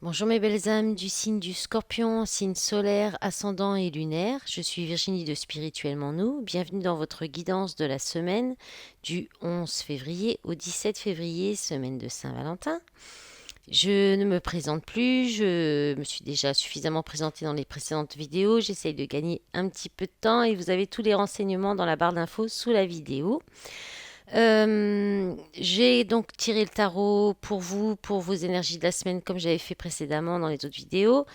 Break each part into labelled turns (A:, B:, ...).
A: Bonjour mes belles âmes du signe du Scorpion, signe solaire, ascendant et lunaire. Je suis Virginie de Spirituellement Nous. Bienvenue dans votre guidance de la semaine du 11 février au 17 février, semaine de Saint-Valentin. Je ne me présente plus, je me suis déjà suffisamment présentée dans les précédentes vidéos. J'essaye de gagner un petit peu de temps et vous avez tous les renseignements dans la barre d'infos sous la vidéo. J'ai donc tiré le tarot pour vous, pour vos énergies de la semaine, comme j'avais fait précédemment dans les autres vidéos.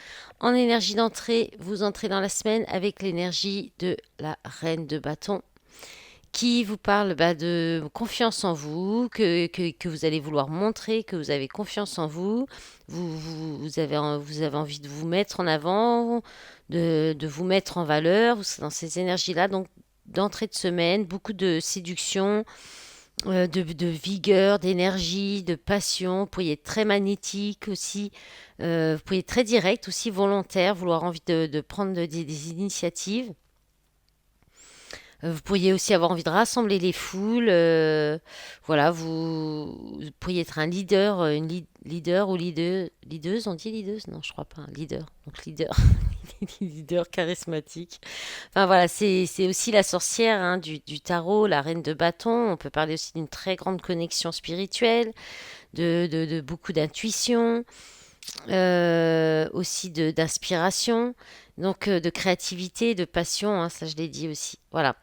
A: En énergie d'entrée, vous entrez dans la semaine avec l'énergie de la reine de bâton, qui vous parle de confiance en vous, que vous allez vouloir montrer que vous avez confiance en vous. Vous avez envie de vous mettre en avant, de vous mettre en valeur. Vous serez dans ces énergies-là, donc d'entrée de semaine, beaucoup de séduction, de vigueur, d'énergie, de passion. Vous pourriez être très magnétique aussi. Vous pourriez être très direct aussi, volontaire, vouloir envie de prendre des initiatives. Vous pourriez aussi avoir envie de rassembler les foules. Voilà, vous pourriez être un leader, leader ou leaduse, on dit leaduse? Non, je crois pas, un leader. Donc leader, leader charismatique. Enfin voilà, c'est aussi la sorcière hein, du tarot, la reine de bâton. On peut parler aussi d'une très grande connexion spirituelle, de beaucoup d'intuition, aussi d'inspiration, donc de créativité, de passion, hein, ça je l'ai dit aussi. Voilà.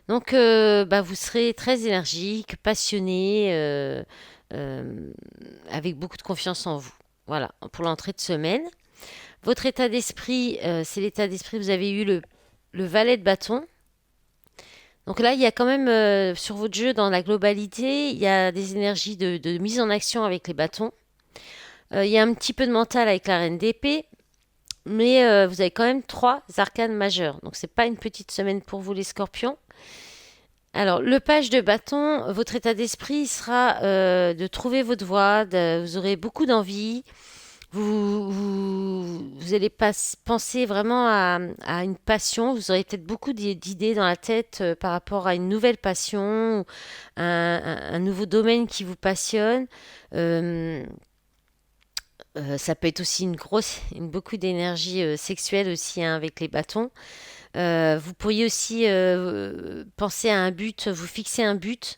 A: Donc vous serez très énergique, passionné, euh, avec beaucoup de confiance en vous. Voilà, pour l'entrée de semaine. Votre état d'esprit, c'est l'état d'esprit, vous avez eu le valet de bâton. Donc là, il y a quand même sur votre jeu, dans la globalité, il y a des énergies de mise en action avec les bâtons. Il y a un petit peu de mental avec la reine d'épée, mais vous avez quand même trois arcanes majeures. Donc c'est pas une petite semaine pour vous les scorpions. Alors, le page de bâton, votre état d'esprit sera de trouver votre voie, vous aurez beaucoup d'envie, vous allez penser vraiment à une passion, vous aurez peut-être beaucoup d'idées dans la tête par rapport à une nouvelle passion, un nouveau domaine qui vous passionne. Euh, Ça peut être aussi beaucoup d'énergie sexuelle aussi hein, avec les bâtons. Vous pourriez aussi penser à un but, vous fixer un but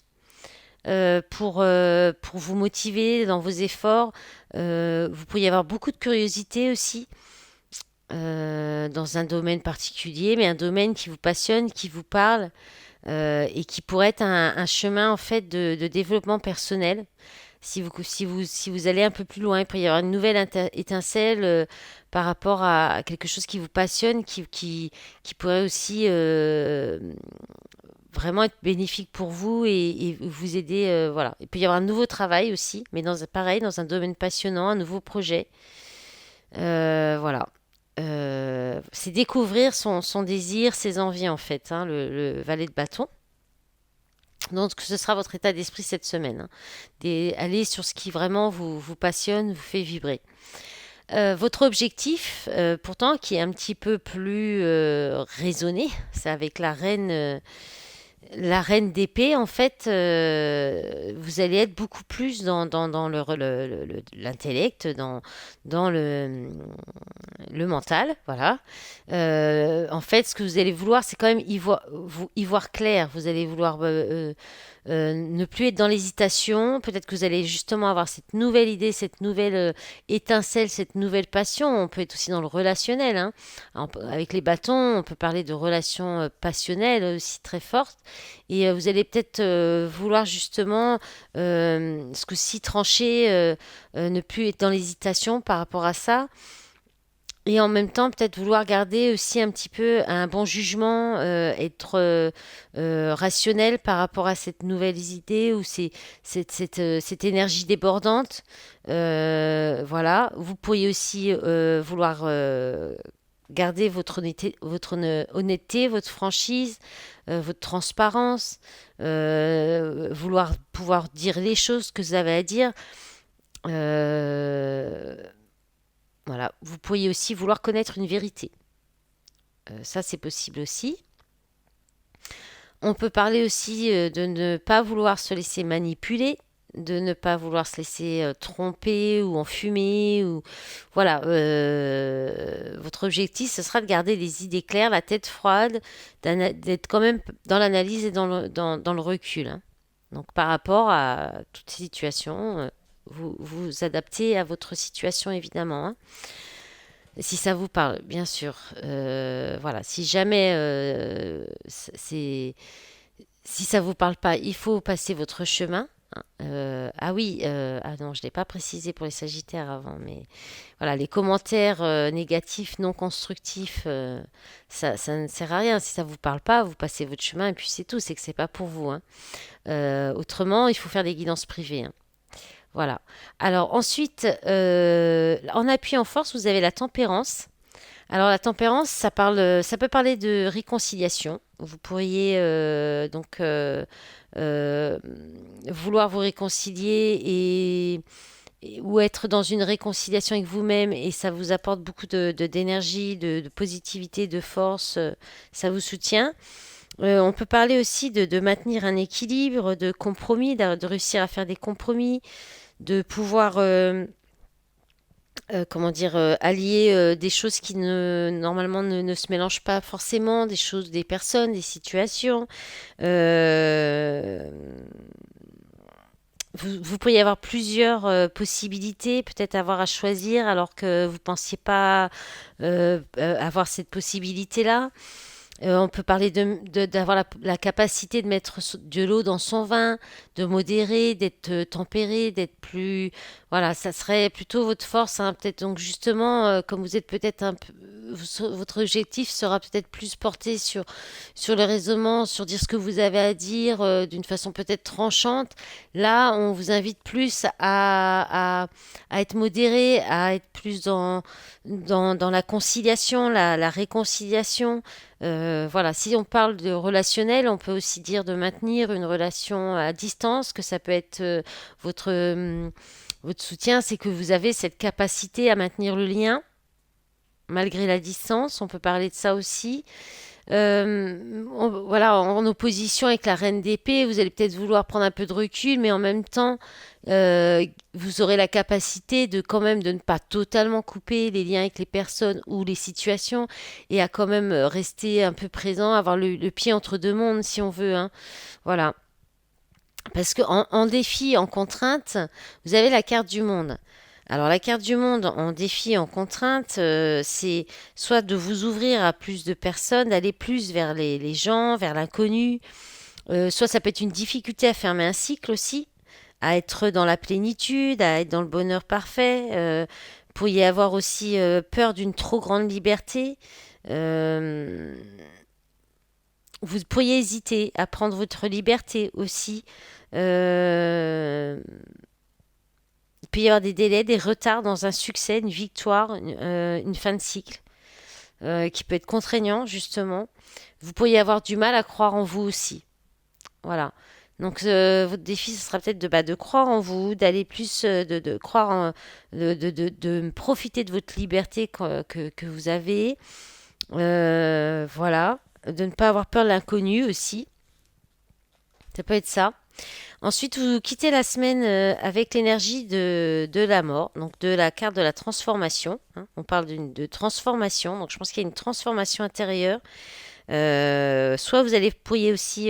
A: pour vous motiver dans vos efforts. Vous pourriez avoir beaucoup de curiosité aussi dans un domaine particulier, mais un domaine qui vous passionne, qui vous parle et qui pourrait être un chemin en fait de développement personnel. Si vous allez un peu plus loin, il pourrait y avoir une nouvelle étincelle par rapport à quelque chose qui vous passionne, qui pourrait aussi vraiment être bénéfique pour vous et vous aider. Voilà. Il peut y avoir un nouveau travail aussi, mais pareil, dans un domaine passionnant, un nouveau projet. Voilà. C'est découvrir son désir, ses envies en fait, hein, le valet de bâton. Donc ce sera votre état d'esprit cette semaine. Hein. Allez sur ce qui vraiment vous passionne, vous fait vibrer. Votre objectif, pourtant, qui est un petit peu plus raisonné, c'est avec la reine d'épée, en fait, vous allez être beaucoup plus dans l'intellect, dans le mental, voilà. En fait, ce que vous allez vouloir, c'est quand même y voir clair. Vous allez vouloir ne plus être dans l'hésitation. Peut-être que vous allez justement avoir cette nouvelle idée, cette nouvelle étincelle, cette nouvelle passion. On peut être aussi dans le relationnel. Hein. Avec les bâtons, on peut parler de relations passionnelles aussi très fortes. Et vous allez peut-être vouloir justement ce coup-ci trancher, ne plus être dans l'hésitation par rapport à ça. Et en même temps, peut-être vouloir garder aussi un petit peu un bon jugement, être rationnel par rapport à cette nouvelle idée ou cette énergie débordante. Voilà. Vous pourriez aussi vouloir garder honnêteté, votre franchise, votre transparence, vouloir pouvoir dire les choses que vous avez à dire. Euh, voilà, vous pourriez aussi vouloir connaître une vérité. Ça, c'est possible aussi. On peut parler aussi de ne pas vouloir se laisser manipuler. de ne pas vouloir se laisser tromper ou enfumer ou voilà. Votre objectif, ce sera de garder les idées claires, la tête froide, d'être quand même dans l'analyse et dans le recul, hein. Donc par rapport à toute situation, vous vous adaptez à votre situation évidemment, hein. Si ça vous parle, bien sûr. Voilà, si jamais si ça vous parle pas, il faut passer votre chemin, hein. Ah oui, ah non, je l'ai pas précisé pour les Sagittaires avant, mais voilà, les commentaires négatifs, non constructifs, ça ne sert à rien. Si ça vous parle pas, vous passez votre chemin et puis c'est tout. C'est que c'est pas pour vous, hein. Autrement, il faut faire des guidances privées, hein. Voilà. Alors ensuite, en appui en force, vous avez la tempérance. Alors la tempérance, ça peut parler de réconciliation. Vous pourriez euh, vouloir vous réconcilier ou être dans une réconciliation avec vous-même et ça vous apporte beaucoup d'énergie, de positivité, de force, ça vous soutient. On peut parler aussi de maintenir un équilibre, de compromis, de réussir à faire des compromis, de pouvoir comment dire, allier des choses qui normalement ne se mélangent pas forcément, des choses, des personnes, des situations. Euh, vous pourriez avoir plusieurs possibilités, peut-être avoir à choisir alors que vous ne pensiez pas avoir cette possibilité-là. On peut parler d'avoir la capacité de mettre de l'eau dans son vin, de modérer, d'être tempéré, d'être plus... Voilà, ça serait plutôt votre force, hein. Peut-être donc justement, comme vous êtes peut-être un peu... Votre objectif sera peut-être plus porté sur le raisonnement, sur dire ce que vous avez à dire d'une façon peut-être tranchante. Là, on vous invite plus à être modéré, à être plus dans la conciliation, la réconciliation. Voilà, si on parle de relationnel, on peut aussi dire de maintenir une relation à distance, que ça peut être votre soutien, c'est que vous avez cette capacité à maintenir le lien malgré la distance. On peut parler de ça aussi. Voilà, en opposition avec la reine d'épée, vous allez peut-être vouloir prendre un peu de recul, mais en même temps, vous aurez la capacité de quand même de ne pas totalement couper les liens avec les personnes ou les situations et à quand même rester un peu présent, avoir le pied entre deux mondes si on veut, hein. Voilà. Parce que en défi, en contrainte, vous avez la carte du monde. Alors la carte du monde en défi, en contrainte, c'est soit de vous ouvrir à plus de personnes, d'aller plus vers les gens, vers l'inconnu. Soit ça peut être une difficulté à fermer un cycle aussi, à être dans la plénitude, à être dans le bonheur parfait. Vous pourriez avoir aussi peur d'une trop grande liberté. Euh, vous pourriez hésiter à prendre votre liberté aussi. Euh, il peut y avoir des délais, des retards dans un succès, une victoire, une fin de cycle, qui peut être contraignant justement. Vous pourriez avoir du mal à croire en vous aussi. Voilà. Donc votre défi, ce sera peut-être de croire en vous, d'aller plus, de croire de profiter de votre liberté que vous avez. Voilà. De ne pas avoir peur de l'inconnu aussi. Ça peut être ça. Ensuite, vous quittez la semaine avec l'énergie de la mort, donc de la carte de la transformation, hein. On parle de transformation, donc je pense qu'il y a une transformation intérieure. Soit pourriez aussi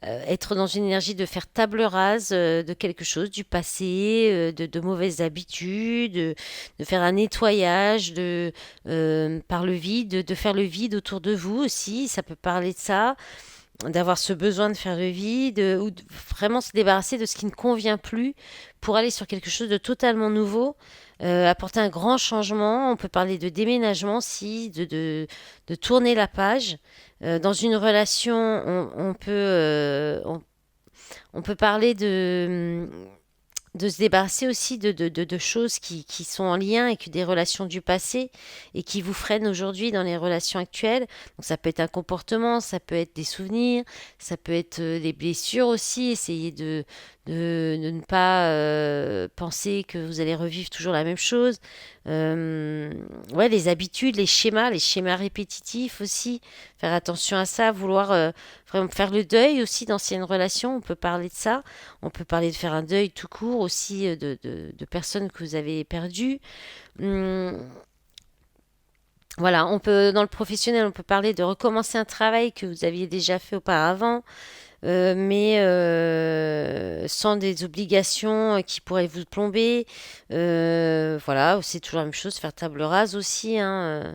A: être dans une énergie de faire table rase de quelque chose, du passé, de mauvaises habitudes, de faire un nettoyage par le vide, de faire le vide autour de vous aussi, ça peut parler de ça, d'avoir ce besoin de faire le vide, ou de vraiment se débarrasser de ce qui ne convient plus pour aller sur quelque chose de totalement nouveau, apporter un grand changement. On peut parler de déménagement, si, de tourner la page. Dans une relation, on peut parler de se débarrasser aussi de choses qui sont en lien avec des relations du passé et qui vous freinent aujourd'hui dans les relations actuelles. Donc ça peut être un comportement, ça peut être des souvenirs, ça peut être des blessures aussi. Essayer de ne pas penser que vous allez revivre toujours la même chose. Euh, ouais, les habitudes, les schémas répétitifs aussi. Faire attention à ça, vouloir vraiment faire le deuil aussi d'anciennes relations. On peut parler de ça. On peut parler de faire un deuil tout court aussi de personnes que vous avez perdues. Hum, voilà, on peut dans le professionnel, on peut parler de recommencer un travail que vous aviez déjà fait auparavant, mais sans des obligations qui pourraient vous plomber. Voilà, c'est toujours la même chose, faire table rase aussi, hein,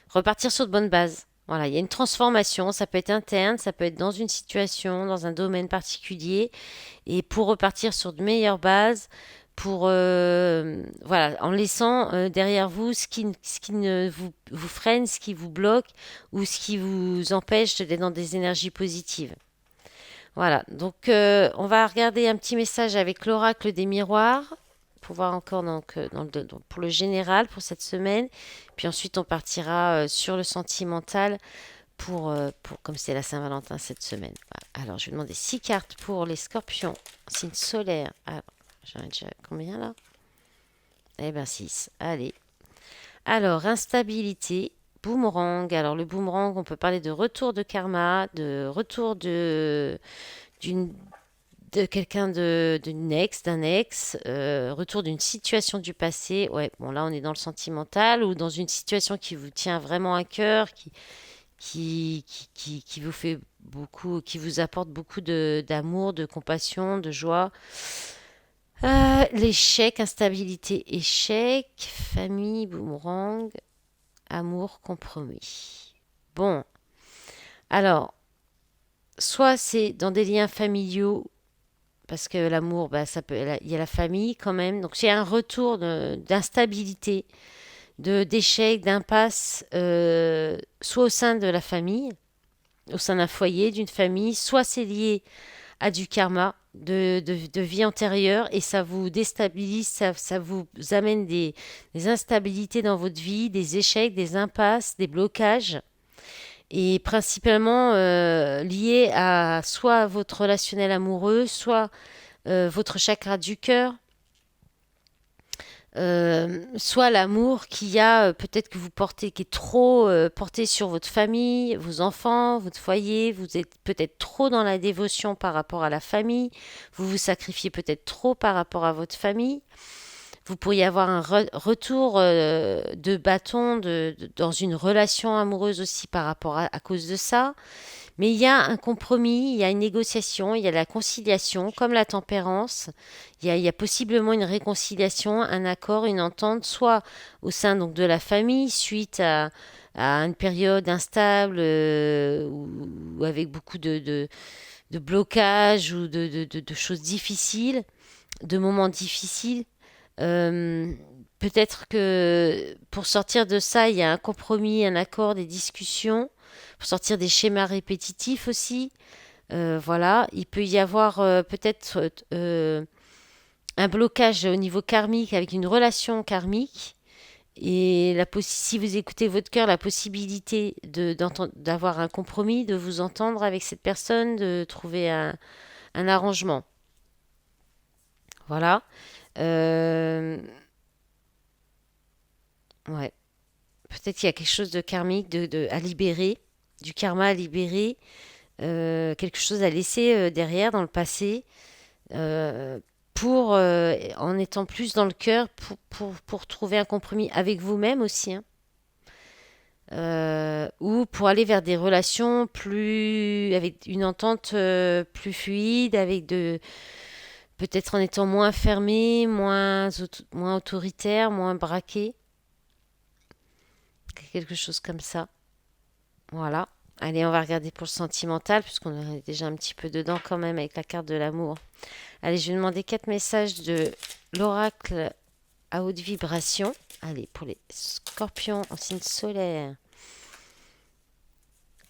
A: repartir sur de bonnes bases. Voilà, il y a une transformation, ça peut être interne, ça peut être dans une situation, dans un domaine particulier, et pour repartir sur de meilleures bases, pour voilà, en laissant derrière vous ce qui ne vous freine, ce qui vous bloque ou ce qui vous empêche d'être dans des énergies positives. Voilà, donc on va regarder un petit message avec l'oracle des miroirs pour voir encore donc, pour le général pour cette semaine. Puis ensuite on partira sur le sentimental pour comme c'est la Saint-Valentin cette semaine. Voilà. Alors je vais demander 6 cartes pour les scorpions, signe solaire. Alors, j'en ai déjà combien là? Eh ben 6. Allez. Alors, instabilité, boomerang. Alors, le boomerang, on peut parler de retour de karma, de retour d'une, de quelqu'un d'une ex, d'un ex, retour d'une situation du passé. Ouais, bon, là, on est dans le sentimental ou dans une situation qui vous tient vraiment à cœur, qui vous fait beaucoup, qui vous apporte beaucoup d'amour, de compassion, de joie. L'échec, instabilité, échec, famille, boomerang, amour, compromis. Bon, alors, soit c'est dans des liens familiaux, parce que l'amour, bah, ça peut, il y a la famille quand même. Donc, c'est un retour d'instabilité, d'échec, d'impasse, soit au sein de la famille, au sein d'un foyer, d'une famille, soit c'est lié à du karma de vie antérieure et ça vous déstabilise, ça vous amène des instabilités dans votre vie, des échecs, des impasses, des blocages et principalement liés à soit votre relationnel amoureux, soit votre chakra du cœur, soit l'amour qu'il y a peut-être que vous portez, qui est trop porté sur votre famille, vos enfants, votre foyer, vous êtes peut-être trop dans la dévotion par rapport à la famille, vous vous sacrifiez peut-être trop par rapport à votre famille, vous pourriez avoir un retour de bâton dans une relation amoureuse aussi par rapport à cause de ça. Mais il y a un compromis, il y a une négociation, il y a la conciliation, comme la tempérance. Il y a possiblement une réconciliation, un accord, une entente, soit au sein donc de la famille, suite à une période instable ou avec beaucoup de blocages ou de choses difficiles, de moments difficiles. Euh, Peut-être que pour sortir de ça, il y a un compromis, un accord, des discussions, pour sortir des schémas répétitifs aussi. Voilà, il peut y avoir peut-être un blocage au niveau karmique avec une relation karmique. Et si vous écoutez votre cœur, la possibilité d'avoir un compromis, de vous entendre avec cette personne, de trouver un arrangement. Voilà. Euh, ouais. Peut-être qu'il y a quelque chose de karmique à libérer, du karma à libérer, quelque chose à laisser derrière dans le passé, euh, en étant plus dans le cœur, pour trouver un compromis avec vous-même aussi, hein. Ou pour aller vers des relations avec une entente plus fluide, peut-être en étant moins fermé, moins autoritaire, moins braqué, quelque chose comme ça. Voilà. Allez, on va regarder pour le sentimental, puisqu'on est déjà un petit peu dedans quand même avec la carte de l'amour. Allez, je vais demander 4 messages de l'oracle à haute vibration. Allez, pour les scorpions en signe solaire,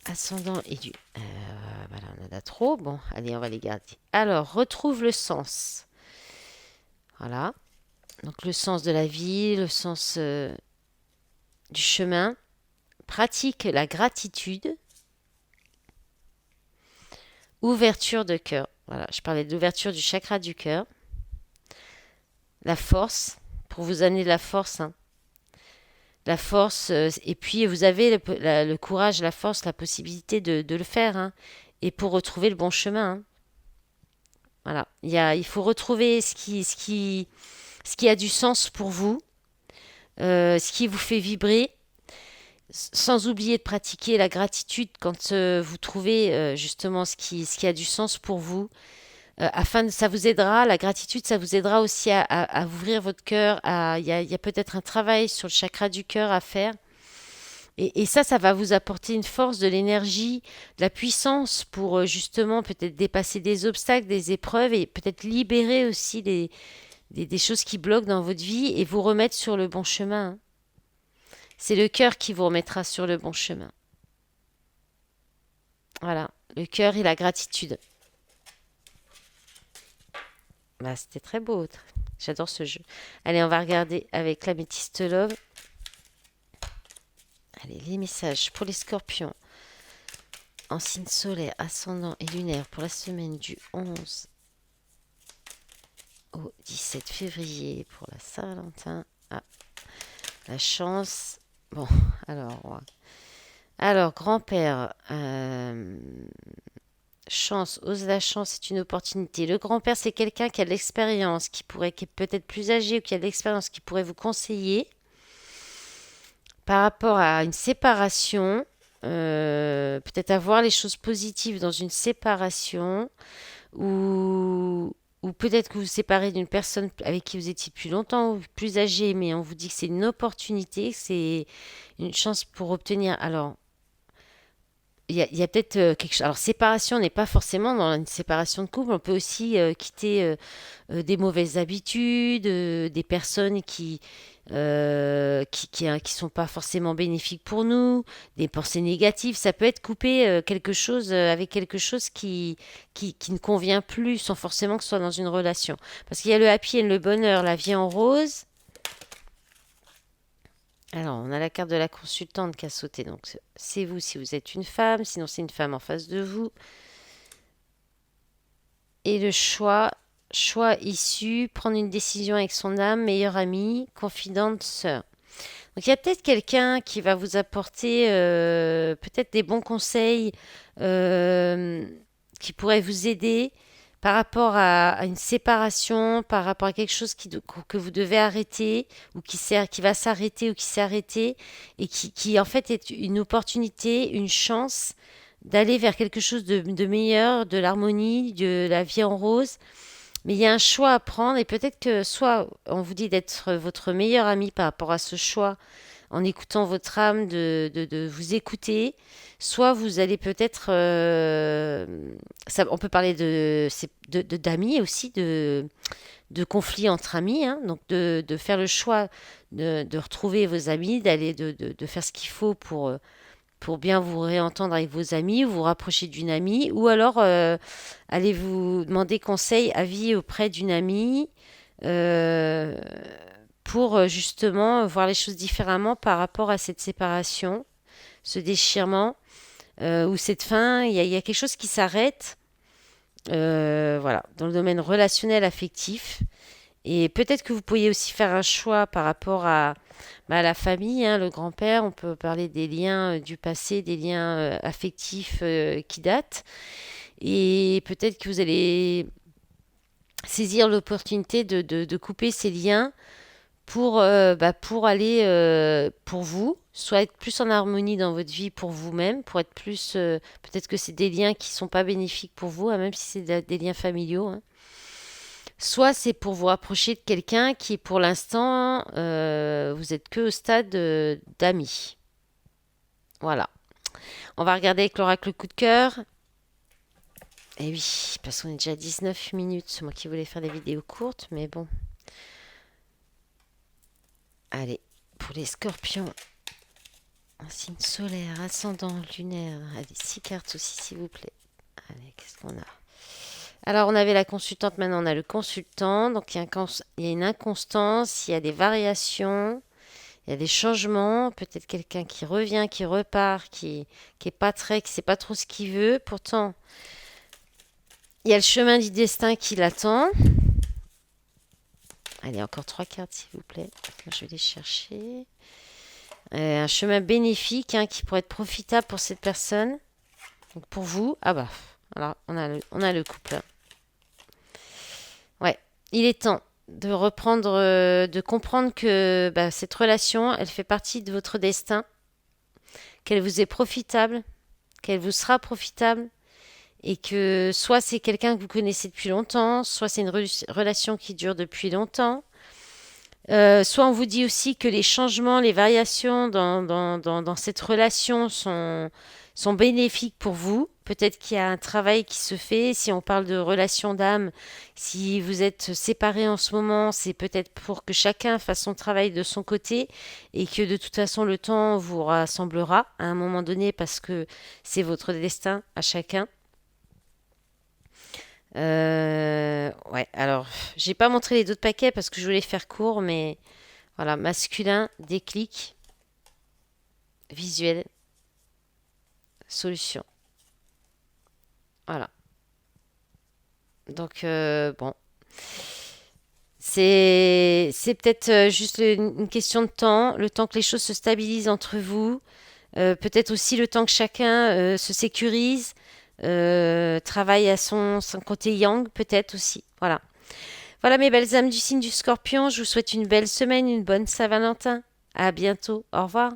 A: ascendant et du... voilà, on en a trop. Bon, allez, on va les garder. Alors, retrouve le sens. Voilà. Donc, le sens de la vie, le sens du chemin. Pratique la gratitude. Ouverture de cœur. Voilà, je parlais de l'ouverture du chakra du cœur, la force, pour vous amener de la force, hein. La force, et puis vous avez le courage, la force, la possibilité de le faire, hein. Et pour retrouver le bon chemin, hein. Voilà, il faut retrouver ce qui a du sens pour vous, ce qui vous fait vibrer, sans oublier de pratiquer la gratitude quand vous trouvez justement ce qui a du sens pour vous. Ça vous aidera, la gratitude, ça vous aidera aussi à ouvrir votre cœur. Il y a peut-être un travail sur le chakra du cœur à faire. Et ça va vous apporter une force, de l'énergie, de la puissance pour justement peut-être dépasser des obstacles, des épreuves et peut-être libérer aussi des choses qui bloquent dans votre vie et vous remettre sur le bon chemin, hein. C'est le cœur qui vous remettra sur le bon chemin. Voilà, le cœur et la gratitude. Bah, c'était très beau. J'adore ce jeu. Allez, on va regarder avec l'améthyste love. Allez, les messages pour les scorpions en signe solaire, ascendant et lunaire pour la semaine du 11 au 17 février pour la Saint-Valentin. Ah, la chance. Bon, alors grand-père, chance, ose la chance, c'est une opportunité. Le grand-père, c'est quelqu'un qui a de l'expérience, qui est peut-être plus âgé ou qui a de l'expérience, qui pourrait vous conseiller par rapport à une séparation, peut-être avoir les choses positives dans une séparation, ou, ou peut-être que vous vous séparez d'une personne avec qui vous étiez plus longtemps ou plus âgé, mais on vous dit que c'est une opportunité, que c'est une chance pour obtenir. Alors, il y a peut-être quelque chose. Alors, séparation n'est pas forcément dans une séparation de couple. On peut aussi quitter des mauvaises habitudes, des personnes qui sont pas forcément bénéfiques pour nous, des pensées négatives. Ça peut être couper quelque chose avec quelque chose qui ne convient plus, sans forcément que ce soit dans une relation. Parce qu'il y a le happy and le bonheur, la vie en rose. Alors, on a la carte de la consultante qui a sauté. Donc, c'est vous si vous êtes une femme. Sinon, c'est une femme en face de vous. Et le choix issu, prendre une décision avec son âme, meilleure amie, confidente, sœur. Donc, il y a peut-être quelqu'un qui va vous apporter peut-être des bons conseils euh, qui pourraient vous aider par rapport à une séparation, par rapport à quelque chose que vous devez arrêter ou qui va s'arrêter ou qui s'est arrêté et qui en fait est une opportunité, une chance d'aller vers quelque chose de meilleur, de l'harmonie, de la vie en rose. Mais il y a un choix à prendre et peut-être que soit on vous dit d'être votre meilleur ami par rapport à ce choix en écoutant votre âme, de vous écouter, soit vous allez peut-être, on peut parler d'amis aussi, de conflits entre amis, hein, donc de faire le choix de retrouver vos amis, de faire ce qu'il faut pour bien vous réentendre avec vos amis, vous rapprocher d'une amie, ou alors allez vous demander conseil, avis auprès d'une amie euh, pour justement voir les choses différemment par rapport à cette séparation, ce déchirement, ou cette fin. Il y a quelque chose qui s'arrête, voilà, dans le domaine relationnel affectif. Et peut-être que vous pourriez aussi faire un choix par rapport à la famille, hein, le grand-père. On peut parler des liens du passé, des liens affectifs qui datent. Et peut-être que vous allez saisir l'opportunité de couper ces liens pour aller pour vous, soit être plus en harmonie dans votre vie pour vous-même, pour être plus. Peut-être que c'est des liens qui sont pas bénéfiques pour vous, hein, même si c'est des liens familiaux, hein. Soit c'est pour vous rapprocher de quelqu'un qui, pour l'instant, vous êtes que au stade d'amis. Voilà. On va regarder avec l'oracle coup de cœur. Et oui, parce qu'on est déjà à 19 minutes. C'est moi qui voulais faire des vidéos courtes, mais bon. Allez, pour les scorpions, un signe solaire, ascendant, lunaire. Allez, 6 cartes aussi, s'il vous plaît. Allez, qu'est-ce qu'on a? Alors, on avait la consultante, maintenant on a le consultant. Donc, il y a une inconstance, il y a des variations, il y a des changements. Peut-être quelqu'un qui revient, qui repart, qui est pas très, qui sait pas trop ce qu'il veut. Pourtant, Il y a le chemin du destin qui l'attend. Allez, encore 3 cartes, s'il vous plaît. Je vais les chercher. Un chemin bénéfique hein, qui pourrait être profitable pour cette personne. Donc pour vous, ah bah, alors on a le couple. Ouais, il est temps de reprendre, de comprendre que bah, cette relation, elle fait partie de votre destin, qu'elle vous est profitable, qu'elle vous sera profitable, et que soit c'est quelqu'un que vous connaissez depuis longtemps, soit c'est une relation qui dure depuis longtemps. Soit on vous dit aussi que les changements, les variations dans cette relation sont bénéfiques pour vous. Peut-être qu'il y a un travail qui se fait. Si on parle de relation d'âme, si vous êtes séparés en ce moment, c'est peut-être pour que chacun fasse son travail de son côté et que de toute façon le temps vous rassemblera à un moment donné parce que c'est votre destin à chacun. Ouais, alors j'ai pas montré les autres paquets parce que je voulais faire court, mais voilà, masculin, déclic, visuel, solution. Voilà. Donc, bon. C'est peut-être juste une question de temps, le temps que les choses se stabilisent entre vous. Peut-être aussi le temps que chacun se sécurise, travaille à son côté yang, peut-être aussi. Voilà. Voilà mes belles âmes du signe du Scorpion. Je vous souhaite une belle semaine, une bonne Saint-Valentin. À bientôt. Au revoir.